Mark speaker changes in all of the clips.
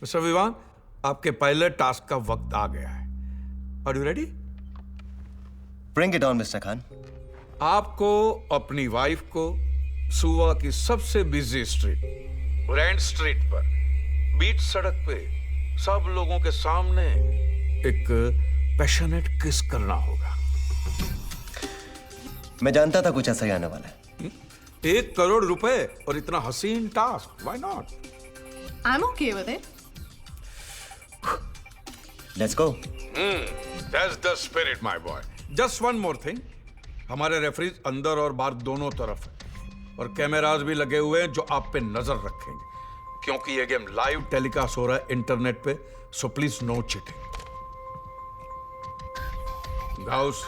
Speaker 1: Mister Vivaan, आपके पहले task का वक्त आ गया है। Are you ready?
Speaker 2: Bring it on, mister Khan.
Speaker 1: आपको अपनी वाइफ को सुबह की सबसे बिजी स्ट्रीट, ग्रैंड स्ट्रीट पर, बीच सड़क पे सब लोगों के सामने एक पैशनेट किस करना होगा।
Speaker 2: मैं जानता था कुछ ऐसा ही आने वाला है।
Speaker 1: 1 करोड़ रुपए और इतना हसीन task, why not?
Speaker 3: I'm okay with it.
Speaker 2: Let's go।
Speaker 1: That's the spirit, my boy. Just one more thing. हमारे रेफरीज अंदर और बाहर दोनों तरफ है और कैमरास भी लगे हुए हैं जो आप पे नजर रखेंगे, क्योंकि ये गेम लाइव टेलीकास्ट हो रहा है इंटरनेट पे, so please no cheating. Guys,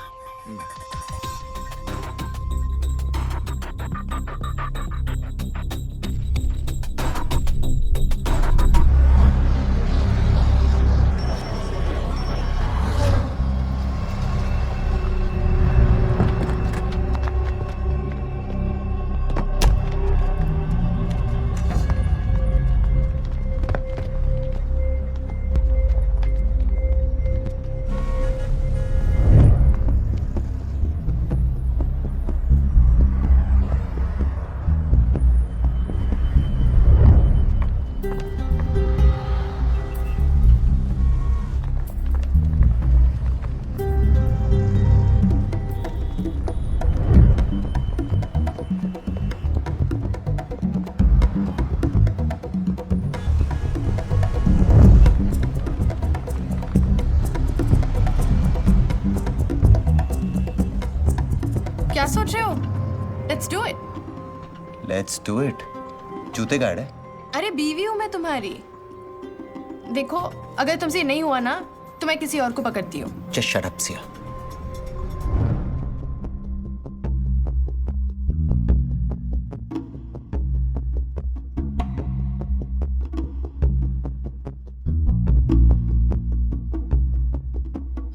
Speaker 3: क्या सोच रहे हो? Let's do it.
Speaker 2: Let's do it। जूते गाड़ है।
Speaker 3: अरे बीवी हूं मैं तुम्हारी। देखो, अगर तुमसे नहीं हुआ ना तो मैं किसी और को पकड़ती हूँ।
Speaker 2: Just shut up, Siya.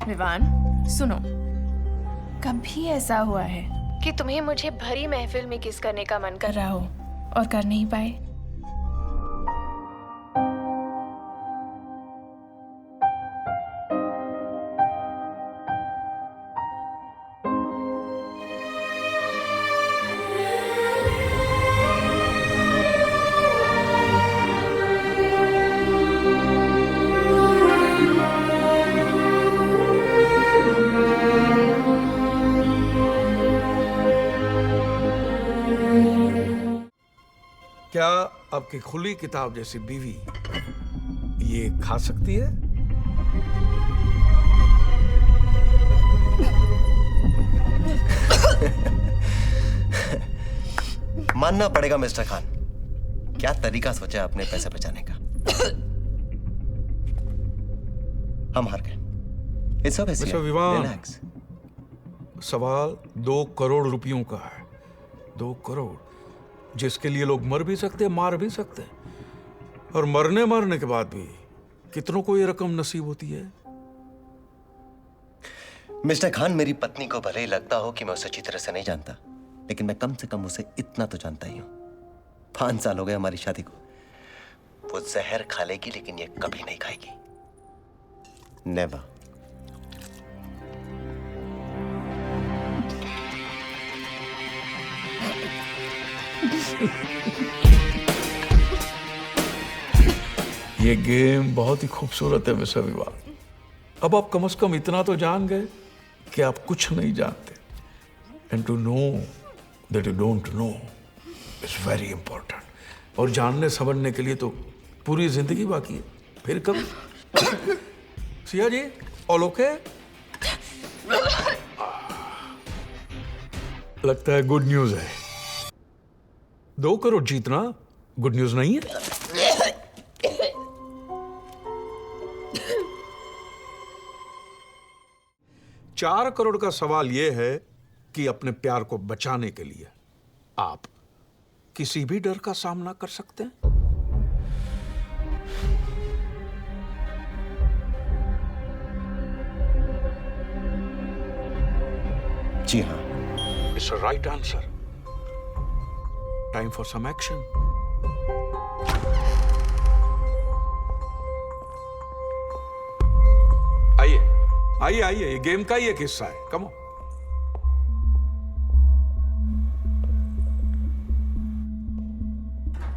Speaker 3: Vivaan, सुनो, कभी ऐसा हुआ है कि तुम्हें मुझे भरी महफिल में किस करने का मन कर रहा हो और कर नहीं पाए?
Speaker 1: क्या आपकी खुली किताब जैसी बीवी ये खा सकती है?
Speaker 2: मानना पड़ेगा मिस्टर खान, क्या तरीका सोचा है अपने पैसे बचाने का। हम हार गए। It's okay,
Speaker 1: mister
Speaker 2: Siya.
Speaker 1: Vivaan,
Speaker 2: Relax।
Speaker 1: सवाल 2 करोड़ रुपयों का है। 2 करोड़, जिसके लिए लोग मर भी सकते हैं, मार भी सकते हैं, और मरने के बाद भी कितनों को ये रकम नसीब होती है।
Speaker 2: मिस्टर खान, मेरी पत्नी को भले ही लगता हो कि मैं उसे अच्छी तरह से नहीं जानता, लेकिन मैं कम से कम उसे इतना तो जानता ही हूं। 5 साल हो गए हमारी शादी को। वो जहर खा लेगी लेकिन ये कभी नहीं खाएगी। नेवर।
Speaker 1: ये गेम बहुत ही खूबसूरत है मिस्टर विवान। अब आप कम से कम इतना तो जान गए कि आप कुछ नहीं जानते। And to know that you don't know is very important. और जानने समझने के लिए तो पूरी जिंदगी बाकी है। फिर कब? Siya ji, all okay? लगता है गुड न्यूज है। 2 करोड़ जीतना गुड न्यूज नहीं है? 4 करोड़ का सवाल यह है कि अपने प्यार को बचाने के लिए आप किसी भी डर का सामना कर सकते हैं।
Speaker 2: जी हाँ।
Speaker 1: It's a right answer. Time for some action. आइए आइए, ये गेम का ही एक हिस्सा है। Come on.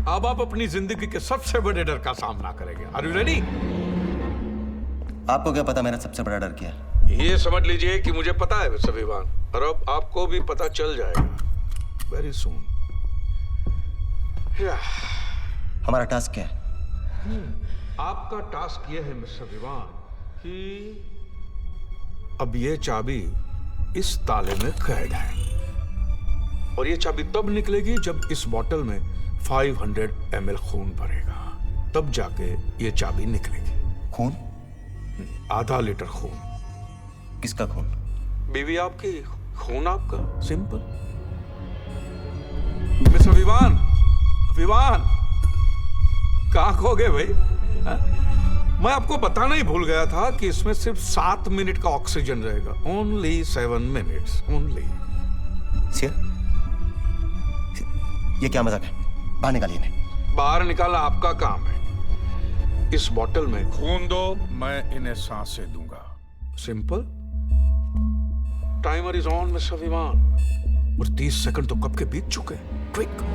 Speaker 1: अब आप अपनी जिंदगी के सबसे बड़े डर का सामना करेंगे। Are you ready?
Speaker 2: आपको क्या पता मेरा सबसे बड़ा डर क्या है?
Speaker 1: ये समझ लीजिए कि मुझे पता है मिस्टर विवान, और अब आपको भी पता चल जाएगा वेरी सून।
Speaker 2: हमारा टास्क क्या है?
Speaker 1: आपका टास्क ये है मिस्टर विवान कि अब ये चाबी इस ताले में कैद है, और ये चाबी तब निकलेगी जब इस बोतल में 500 ml खून भरेगा, तब जाके ये चाबी निकलेगी।
Speaker 2: खून?
Speaker 1: आधा लीटर खून।
Speaker 2: किसका खून?
Speaker 1: बीवी आपकी, खून आपका, सिंपल। मिस्टर विवान, विवान कहाँ खो गए भाई? हा? मैं आपको बताना ही भूल गया था कि इसमें सिर्फ 7 मिनट का ऑक्सीजन रहेगा। Only 7 minutes only.
Speaker 2: सिया, ये क्या मजाक है? बाहर निकालिए इन्हें।
Speaker 1: बाहर निकालना आपका काम है। इस बोतल में खून दो, मैं इन्हें सांसें दूंगा। Simple. Timer is on mister विमान, और 30 सेकंड तो कब के बीत चुके हैं। Quick.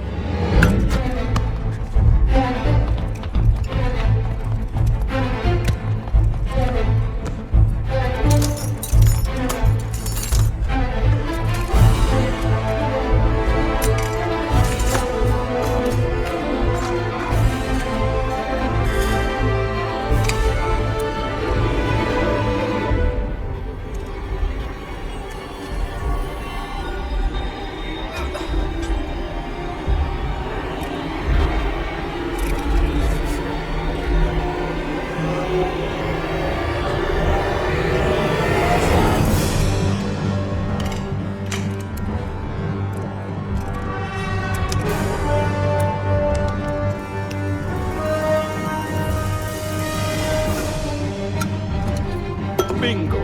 Speaker 1: Bingo.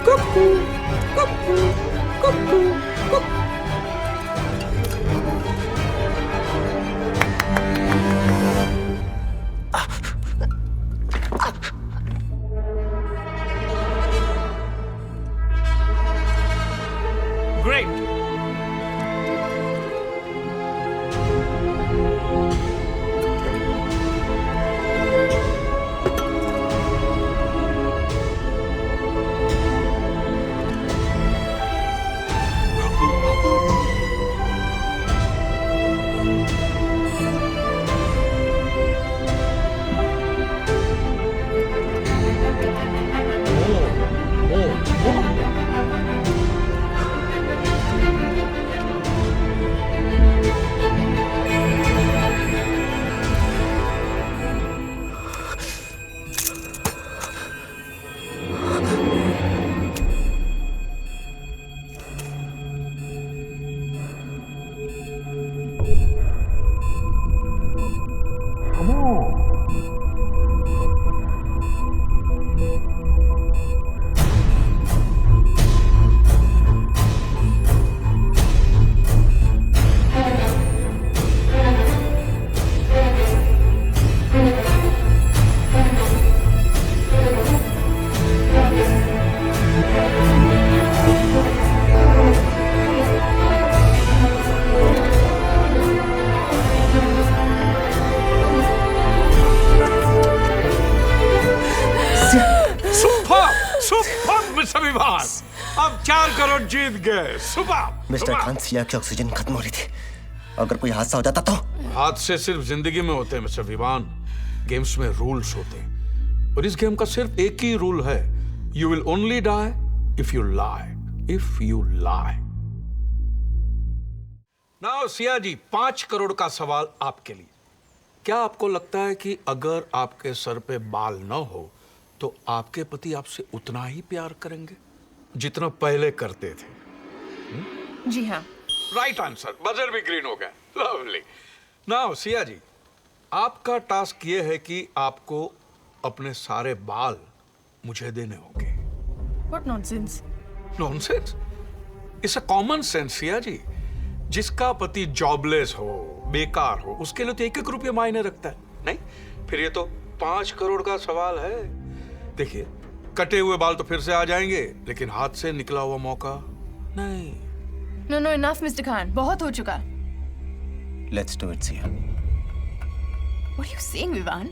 Speaker 1: Cuckoo, cuckoo, cuckoo, cuckoo. Great. Mister Vivaan, अब 4 करोड़ जीत गए। सुबह
Speaker 2: मिस्टर खान, सिया की ऑक्सीजन खत्म हो रही थी। अगर कोई हादसा हो जाता तो?
Speaker 1: हादसे सिर्फ जिंदगी में होते हैं मिस्टर विवान। गेम्स में रूल्स होते हैं, और इस गेम का सिर्फ एक ही रूल है, you will only die if you lie. If you lie. Now Siya ji, 5 crore का सवाल आपके लिए। क्या आपको लगता है कि अगर आपके सर पे बाल न हो तो आपके पति आपसे उतना ही प्यार करेंगे जितना पहले करते थे?
Speaker 3: जी हाँ।
Speaker 1: Right answer. बजर भी ग्रीन हो गया। लवली। ना सिया जी, आपका टास्क ये है कि आपको अपने सारे बाल मुझे देने होंगे।
Speaker 3: What nonsense?
Speaker 1: Nonsense? It's a common sense Siya ji. जिसका पति जॉबलेस हो, बेकार हो, उसके लिए तो 1-1 रुपये मायने रखता है, नहीं? फिर ये तो 5 करोड़ का सवाल है। देखिए, कटे हुए बाल तो फिर से आ जाएंगे, लेकिन हाथ से निकला हुआ मौका नहीं।
Speaker 3: No, no, enough, Mr. Khan. बहुत हो चुका।
Speaker 2: Let's do it Siya.
Speaker 3: What are you saying, Vivaan?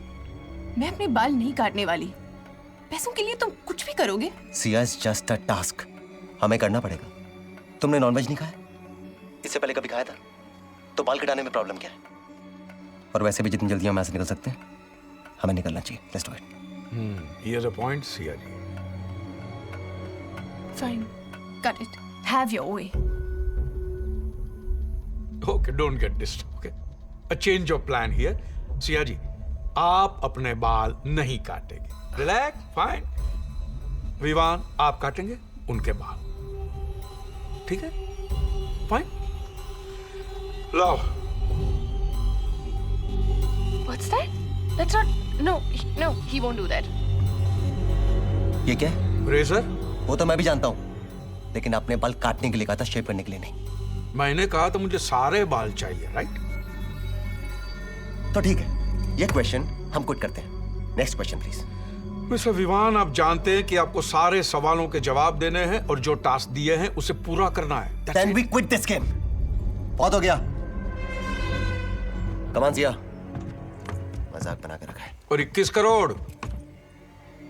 Speaker 3: मैं अपने बाल नहीं काटने वाली। पैसों के लिए तुम कुछ भी करोगे?
Speaker 2: Siya is just a task, हमें करना पड़ेगा। तुमने नॉनवेज नहीं खाया? इससे पहले कभी खाया था? तो बाल कटाने में प्रॉब्लम क्या है? और वैसे भी जितनी जल्दी हम यहाँ से निकल सकते हैं, हमें निकलना चाहिए। Let's do it.
Speaker 1: Here's a point, Siya ji.
Speaker 3: Fine. Cut it. Have your way.
Speaker 1: Okay, don't get disturbed. Okay, a change of plan here. Siya ji, आप अपने बाल नहीं काटेंगे। Relax, fine. विवान, आप काटेंगे उनके बाल, ठीक है? फाइन। लाओ।
Speaker 3: What's that? That's not. No, no, he won't do that.
Speaker 2: ये क्या है?
Speaker 1: रेजर?
Speaker 2: वो तो मैं भी जानता हूँ, लेकिन आपने बाल काटने के लिए कहा था, शेप करने के लिए नहीं।
Speaker 1: मैंने कहा तो मुझे सारे बाल चाहिए, राइट?
Speaker 2: तो ठीक है, ये क्वेश्चन हम क्विट करते हैं। Next question please.
Speaker 1: Mister Vivaan, आप जानते हैं कि आपको सारे सवालों के जवाब देने हैं और जो टास्क दिए हैं उसे पूरा करना है। That's
Speaker 2: Then
Speaker 1: it.
Speaker 2: we quit this game. बहुत हो गया। कमान सिया, मजाक बना के रखा है।
Speaker 1: और 21 करोड़।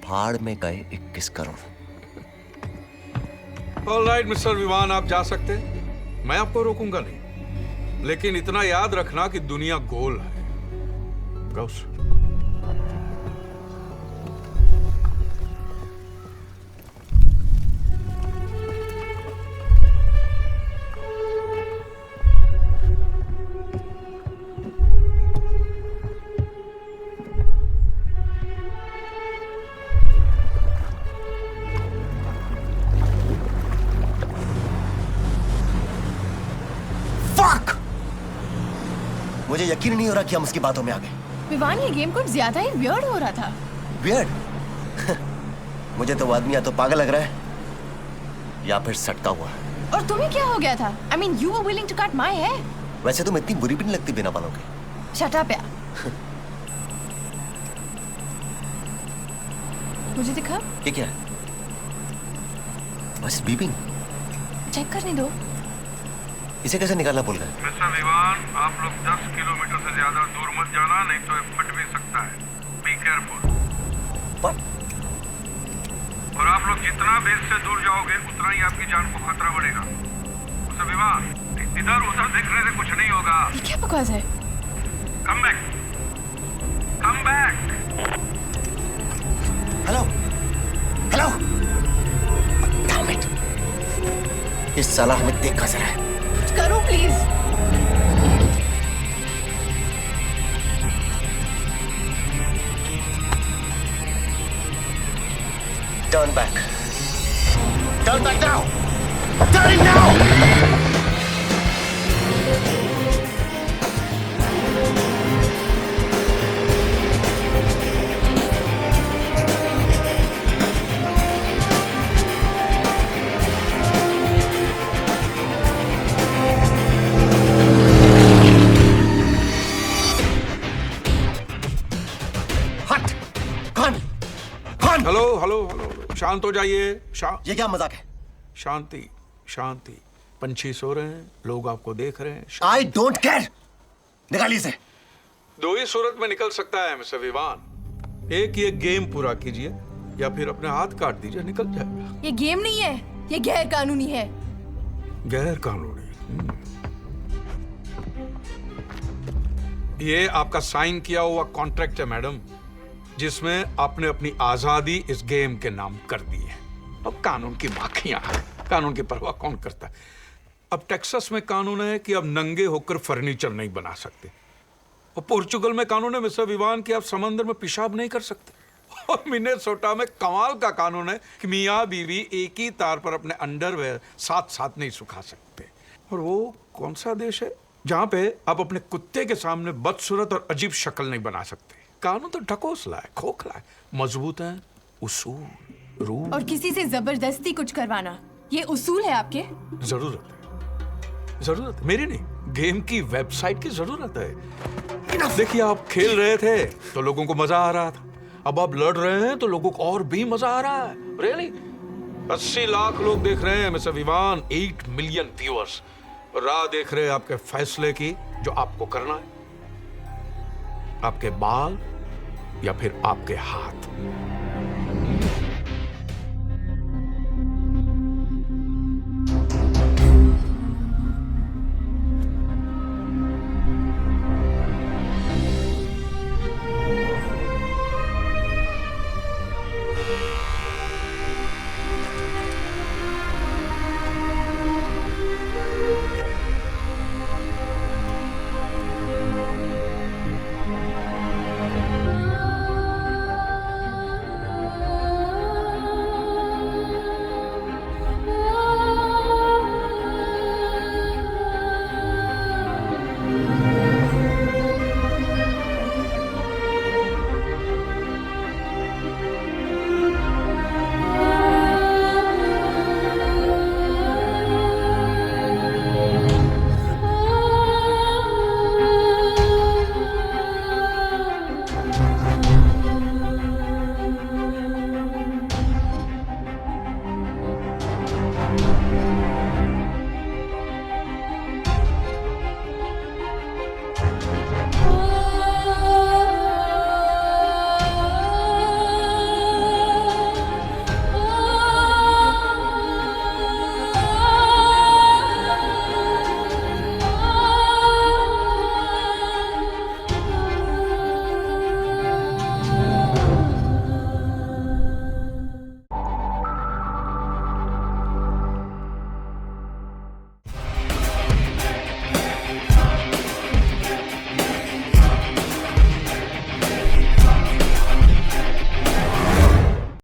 Speaker 2: भाड़ में गए 21 करोड़।
Speaker 1: ऑलराइट मिस्टर विवान, आप जा सकते हैं। मैं आपको रोकूंगा नहीं, लेकिन इतना याद रखना कि दुनिया गोल है। गौस।
Speaker 2: Fuck! मुझे यकीन नहीं हो रहा कि हम उसकी बातों में आ गए।
Speaker 3: विवान, ये गेम कुछ ज्यादा ही वियर्ड हो रहा था।
Speaker 2: वियर्ड? मुझे तो वो आदमी या तो पागल लग रहा है या फिर सटका हुआ है।
Speaker 3: और तुम्हें क्या हो गया था? I mean, you were willing to cut my hair.
Speaker 2: वैसे तुम इतनी बुरी भी नहीं लगती बिना बालों के।
Speaker 3: Shut up, यार। मुझे दिखा?
Speaker 2: ये क्या है? बस बीपिंग।
Speaker 3: चेक करने दो।
Speaker 2: इसे कैसे निकालना भूल गए?
Speaker 4: मिस्टर विवान, आप लोग 10 किलोमीटर से ज्यादा दूर मत जाना, नहीं तो ये फट भी सकता है। Be careful.
Speaker 2: What?
Speaker 4: और आप लोग जितना बेस से दूर जाओगे, उतना ही आपकी जान को खतरा बढ़ेगा। मिस्टर विवान, इधर उधर देखने से कुछ नहीं होगा।
Speaker 3: ये क्या बकवास है?
Speaker 4: Come back, come back.
Speaker 2: Hello, hello. Damn it! इस साला हमें देख कैसे रहा है?
Speaker 3: करो please.
Speaker 2: Turn back. Turn back now. Turn it now. हट! कौन? कौन?
Speaker 1: हेलो हेलो हेलो, शांत हो जाइए।
Speaker 2: ये क्या मजाक है?
Speaker 1: शांति, शांति। पंछी सो रहे हैं, लोग आपको देख रहे हैं।
Speaker 2: I don't care. निकालिए इसे।
Speaker 1: दो ही सूरत में निकल सकता है मिस्टर विवान। एक ये गेम पूरा कीजिए या फिर अपने हाथ काट दीजिए, निकल जाएगा।
Speaker 3: ये गेम नहीं है, ये गैर कानूनी है।
Speaker 1: गैर कानूनी? ये आपका साइन किया हुआ कॉन्ट्रैक्ट है मैडम, जिसमें आपने अपनी आजादी इस गेम के नाम कर दी है। अब कानून की माखियां, कानून की परवाह कौन करता है? अब टेक्सास में कानून है कि आप नंगे होकर फर्नीचर नहीं बना सकते, और पोर्चुगल में कानून है मिस्टर विवान कि आप समंदर में पेशाब नहीं कर सकते, और मिनेसोटा में कमाल का कानून है कि मियाँ बीवी एक ही तार पर अपने अंडरवेयर साथ साथ नहीं सुखा सकते। और वो कौन सा देश है जहां पे आप अपने कुत्ते के सामने बदसूरत और अजीब शक्ल नहीं बना सकते। कानून तो ढकोसला है, खोखला है, मजबूत है, उसूल, रूल।
Speaker 3: और किसी से जबरदस्ती कुछ करवाना, ये उसूल है आपके?
Speaker 1: जरूरत है, मेरी नहीं, गेम की वेबसाइट की जरूरत है। देखिए, आप खेल रहे थे तो लोगों को मजा आ रहा था, अब आप लड़ रहे हैं तो लोगों को और भी मजा आ रहा है। रियली 80 लाख लोग देख रहे हैं मिस्टर विवान, 8 मिलियन व्यूअर्स राह देख रहे हैं आपके फैसले की, जो आपको करना है। आपके बाल या फिर आपके हाथ।